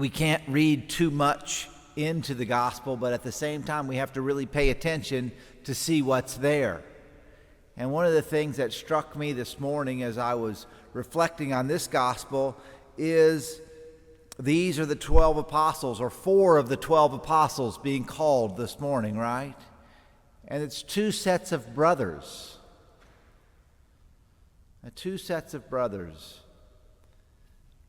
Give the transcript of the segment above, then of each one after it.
we can't read too much into the gospel, but at the same time we have to really pay attention to see what's there. And one of the things that struck me this morning as I was reflecting on this gospel is these are the 12 apostles, or 4 of the 12 apostles being called this morning, right? And it's 2 sets of brothers. 2 sets of brothers.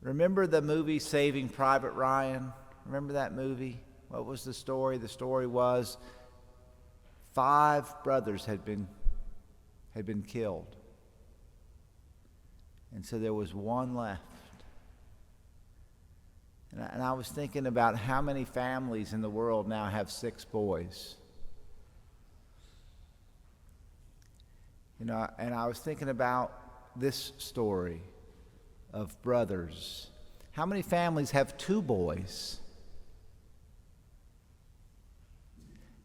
Remember the movie Saving Private Ryan? Remember that movie? What was the story? The story was 5 brothers had been killed. And so there was one left. And I was thinking about how many families in the world now have 6 boys. And I was thinking about this story of brothers. How many families have 2 boys?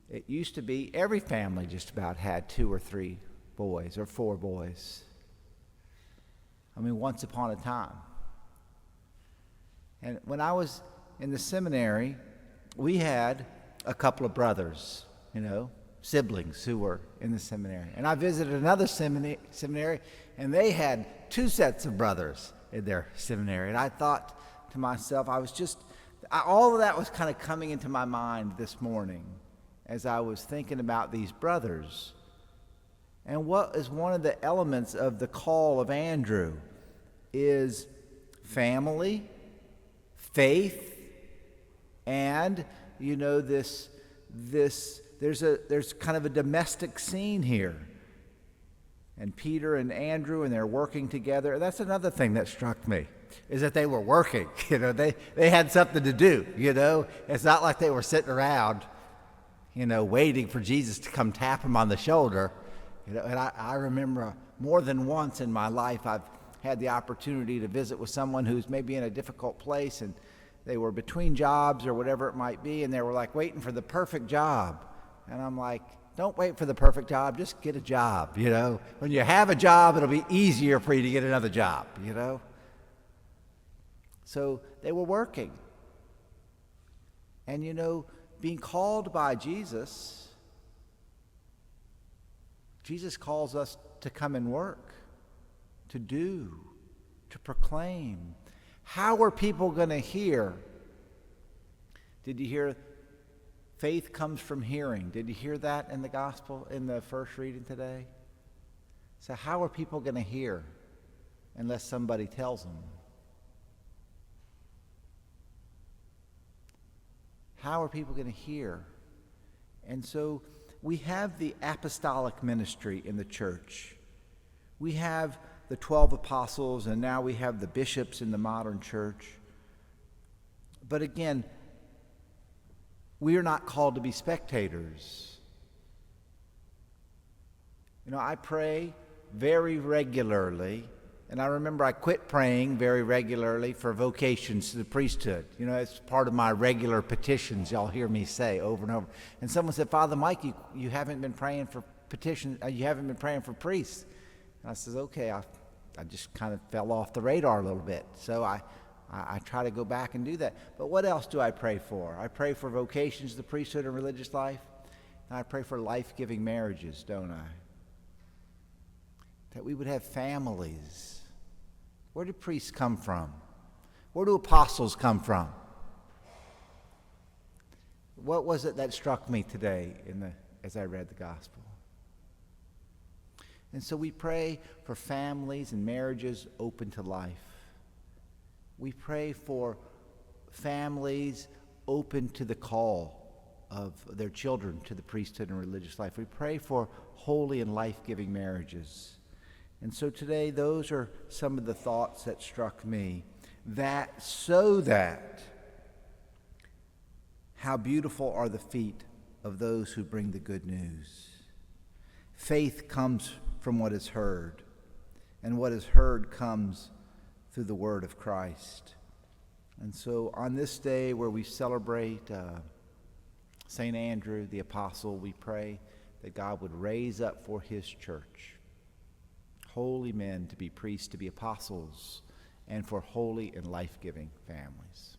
It used to be every family just about had 2 or 3 boys or 4 boys. I mean, once upon a time. And when I was in the seminary, we had a couple of brothers, siblings who were in the seminary. And I visited another seminary, and they had 2 sets of brothers in their seminary. And I thought to myself, all of that was kind of coming into my mind this morning as I was thinking about these brothers. And what is one of the elements of the call of Andrew is family, faith, and there's kind of a domestic scene here. And Peter and Andrew, and they're working together. That's another thing that struck me, is that they were working. They had something to do. It's not like they were sitting around waiting for Jesus to come tap them on the shoulder. And I remember more than once in my life I've had the opportunity to visit with someone who's maybe in a difficult place, and they were between jobs or whatever it might be, and they were like waiting for the perfect job. And I'm like, don't wait for the perfect job, just get a job, When you have a job, it'll be easier for you to get another job, So they were working. And being called by Jesus calls us to come and work, to do, to proclaim. How are people going to hear? Did you hear faith comes from hearing? Did you hear that in the gospel in the first reading today? So how are people going to hear unless somebody tells them? How are people going to hear? And so we have the apostolic ministry in the church. We have the 12 apostles, and now we have the bishops in the modern church. But again, we are not called to be spectators. I pray very regularly, and I remember I quit praying very regularly for vocations to the priesthood. It's part of my regular petitions y'all hear me say over and over. And someone said, Father Mike, you haven't been praying for petitions, you haven't been praying for priests. And I says, okay, I just kind of fell off the radar a little bit. So I try to go back and do that. But what else do I pray for? I pray for vocations to the priesthood and religious life. And I pray for life-giving marriages, don't I? That we would have families. Where do priests come from? Where do apostles come from? What was it that struck me today as I read the gospel? And so we pray for families and marriages open to life. We pray for families open to the call of their children to the priesthood and religious life. We pray for holy and life-giving marriages. And so today, those are some of the thoughts that struck me. That how beautiful are the feet of those who bring the good news. Faith comes from what is heard, and what is heard comes through the word of Christ. And so on this day where we celebrate St. Andrew the Apostle, we pray that God would raise up for his church holy men to be priests, to be apostles, and for holy and life-giving families.